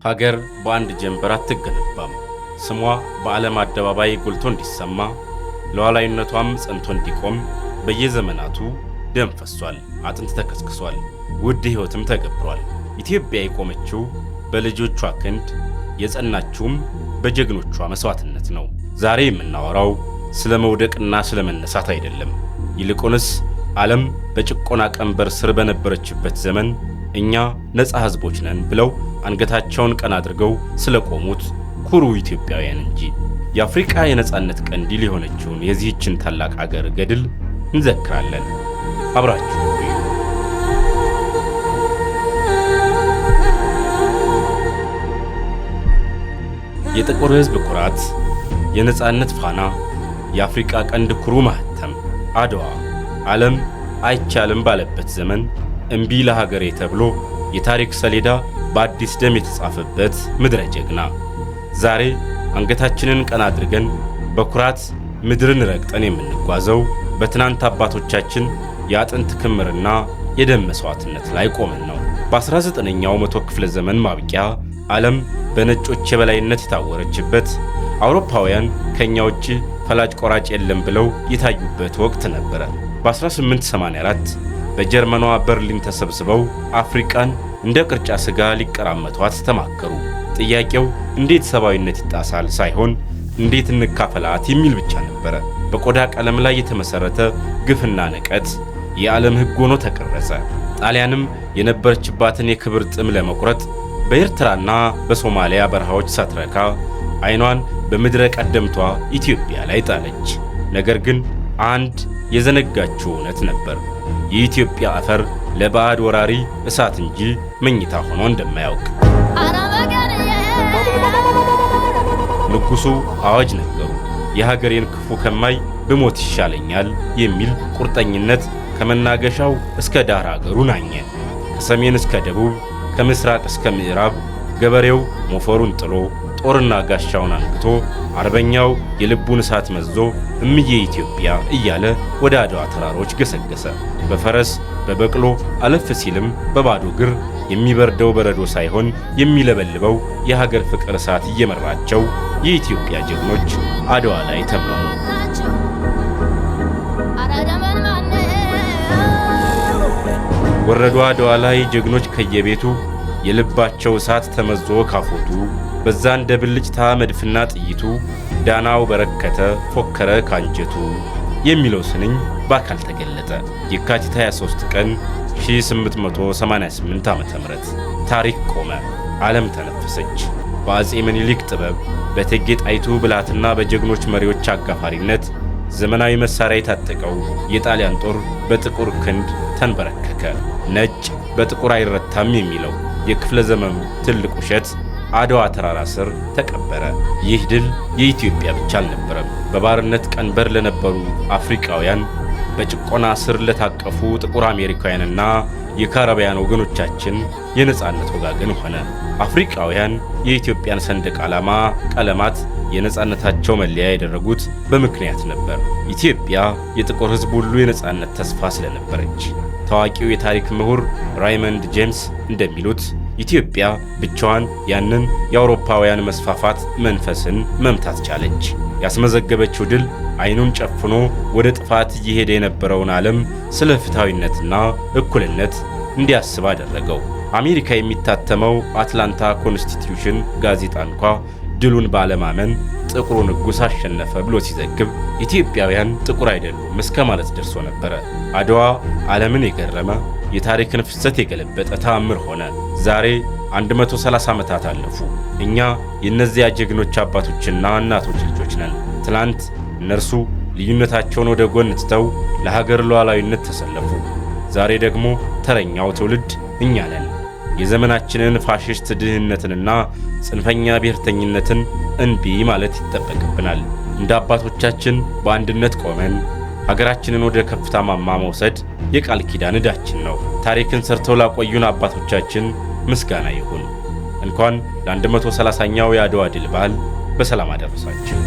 ሀገር በአንድ ጀንበር አትገነባም። ስሟ በዓለም አደባባይ ጎልቶ እንዲሰማ ሉዓላዊነቷም ጸንቶ እንዲቆም በየዘመናቱ ደም ፈሷል፣ አጥንት ተከስክሷል፣ ውድ ሕይወትም ተገብሯል። ኢትዮጵያ የቆመችው በልጆቿ ክንድ የጸናችውም በጀግኖቿ መስዋዕትነት ነው። ዛሬ የምናወራው ስለ መውደቅና ስለ መነሳት አይደለም። ይልቁንስ ዓለም በጭቆና ቀንበር ስር በነበረችበት ዘመን እኛ ነፃ ሕዝቦች ነን ብለው አንገታቸውን ቀና አድርገው ስለቆሙት ኩሩ ኢትዮጵያውያን እንጂ። የአፍሪካ የነፃነት ቀንዲል የሆነችውን የዚህችን ታላቅ አገር ገድል እንዘክራለን። አብራችሁ ቆዩ። የጥቁር ሕዝብ ኩራት፣ የነፃነት ፋና፣ የአፍሪካ ቀንድ ኩሩ ማህተም አድዋ። ዓለም አይቻልም ባለበት ዘመን እምቢ ለሀገሬ ተብሎ የታሪክ ሰሌዳ በአዲስ ደም የተጻፈበት ምድረ ጀግና። ዛሬ አንገታችንን ቀና አድርገን በኩራት ምድርን ረግጠን የምንጓዘው በትናንት አባቶቻችን የአጥንት ክምርና የደም መስዋዕትነት ላይ ቆመን ነው። በ19ኛው መቶ ክፍለ ዘመን ማብቂያ ዓለም በነጮች የበላይነት የታወረችበት፣ አውሮፓውያን ከኛ ውጭ ፈላጭ ቆራጭ የለም ብለው የታዩበት ወቅት ነበረ። በ1884 በጀርመኗ በርሊን ተሰብስበው አፍሪካን እንደ ቅርጫ ስጋ ሊቀራመቷት ተማከሩ። ጥያቄው እንዴት ሰብአዊነት ይጣሳል ሳይሆን እንዴት እንካፈላት የሚል ብቻ ነበረ። በቆዳ ቀለም ላይ የተመሰረተ ግፍና ንቀት የዓለም ሕግ ሆኖ ተቀረጸ። ጣሊያንም የነበረችባትን የክብር ጥም ለመቁረጥ በኤርትራና በሶማሊያ በረሃዎች ሳትረካ ዓይኗን በምድረ ቀደምቷ ኢትዮጵያ ላይ ጣለች። ነገር ግን አንድ የዘነጋችው እውነት ነበር። የኢትዮጵያ አፈር ለባዕድ ወራሪ እሳት እንጂ መኝታ ሆኖ እንደማያውቅ። ንጉሡ አዋጅ ነገሩ። የሀገሬን ክፉ ከማይ ብሞት ይሻለኛል የሚል ቁርጠኝነት ከመናገሻው እስከ ዳር አገሩ ናኘ። ከሰሜን እስከ ደቡብ፣ ከምስራቅ እስከ ምዕራብ ገበሬው ሞፈሩን ጥሎ ጦርና ጋሻውን አንግቶ አርበኛው የልቡን እሳት መዞ እምዬ ኢትዮጵያ እያለ ወደ አድዋ ተራሮች ገሰገሰ። በፈረስ በበቅሎ አለፍ ሲልም በባዶ እግር የሚበርደው በረዶ ሳይሆን የሚለበልበው የሀገር ፍቅር እሳት እየመራቸው የኢትዮጵያ ጀግኖች አድዋ ላይ ተመሙ። ወረዱ አድዋ ላይ ጀግኖች ከየቤቱ የልባቸው እሳት ተመዞ ካፎቱ። በዛ እንደ ብልጭታ መድፍና ጥይቱ ዳናው በረከተ ፎከረ ካንጀቱ የሚለው ስንኝ በአካል ተገለጠ። የካቲት 23 ቀን 1888 ዓ.ም ታሪክ ቆመ፣ ዓለም ተነፈሰች። በአፄ ምኒልክ ጥበብ፣ በእቴጌ ጣይቱ ብልሃትና በጀግኖች መሪዎች አጋፋሪነት ዘመናዊ መሳሪያ የታጠቀው የጣሊያን ጦር በጥቁር ክንድ ተንበረከከ። ነጭ በጥቁር አይረታም የሚለው የክፍለ ዘመኑ ትልቅ ውሸት አድዋ ተራራ ስር ተቀበረ። ይህ ድል የኢትዮጵያ ብቻ አልነበረም። በባርነት ቀንበር ለነበሩ አፍሪካውያን፣ በጭቆና ስር ለታቀፉ ጥቁር አሜሪካውያንና የካረቢያን ወገኖቻችን የነጻነት ወጋገን ሆነ። አፍሪካውያን የኢትዮጵያን ሰንደቅ ዓላማ ቀለማት የነጻነታቸው መለያ ያደረጉት በምክንያት ነበር። ኢትዮጵያ የጥቁር ሕዝብ ሁሉ የነጻነት ተስፋ ስለነበረች። ታዋቂው የታሪክ ምሁር ራይመንድ ጄምስ እንደሚሉት ኢትዮጵያ ብቻዋን ያንን የአውሮፓውያን መስፋፋት መንፈስን መምታት ቻለች። ያስመዘገበችው ድል ዓይኑን ጨፍኖ ወደ ጥፋት እየሄደ የነበረውን ዓለም ስለ ፍትሐዊነትና እኩልነት እንዲያስብ አደረገው። አሜሪካ የሚታተመው አትላንታ ኮንስቲትዩሽን ጋዜጣ እንኳ ድሉን ባለማመን ጥቁሩ ንጉሥ አሸነፈ ብሎ ሲዘግብ ኢትዮጵያውያን ጥቁር አይደሉም እስከ ማለት ደርሶ ነበረ። አድዋ ዓለምን የገረመ የታሪክን ፍሰት የገለበጠ ተአምር ሆነ። ዛሬ 130 ዓመታት አለፉ። እኛ የእነዚያ ጀግኖች አባቶችና እናቶች ልጆች ነን። ትላንት እነርሱ ልዩነታቸውን ወደ ጎን ትተው ለሀገር ሉዓላዊነት ተሰለፉ። ዛሬ ደግሞ ተረኛው ትውልድ እኛ ነን። የዘመናችንን ፋሽስት ድህነትንና ጽንፈኛ ብሔርተኝነትን እንቢ ማለት ይጠበቅብናል። እንደ አባቶቻችን በአንድነት ቆመን ሀገራችንን ወደ ከፍታ ማማ መውሰድ የቃል ኪዳን ዕዳችን ነው። ታሪክን ሰርተው ላቆዩን አባቶቻችን ምስጋና ይሁን። እንኳን ለ130ኛው የአድዋ ድል በዓል በሰላም አደረሳችሁ።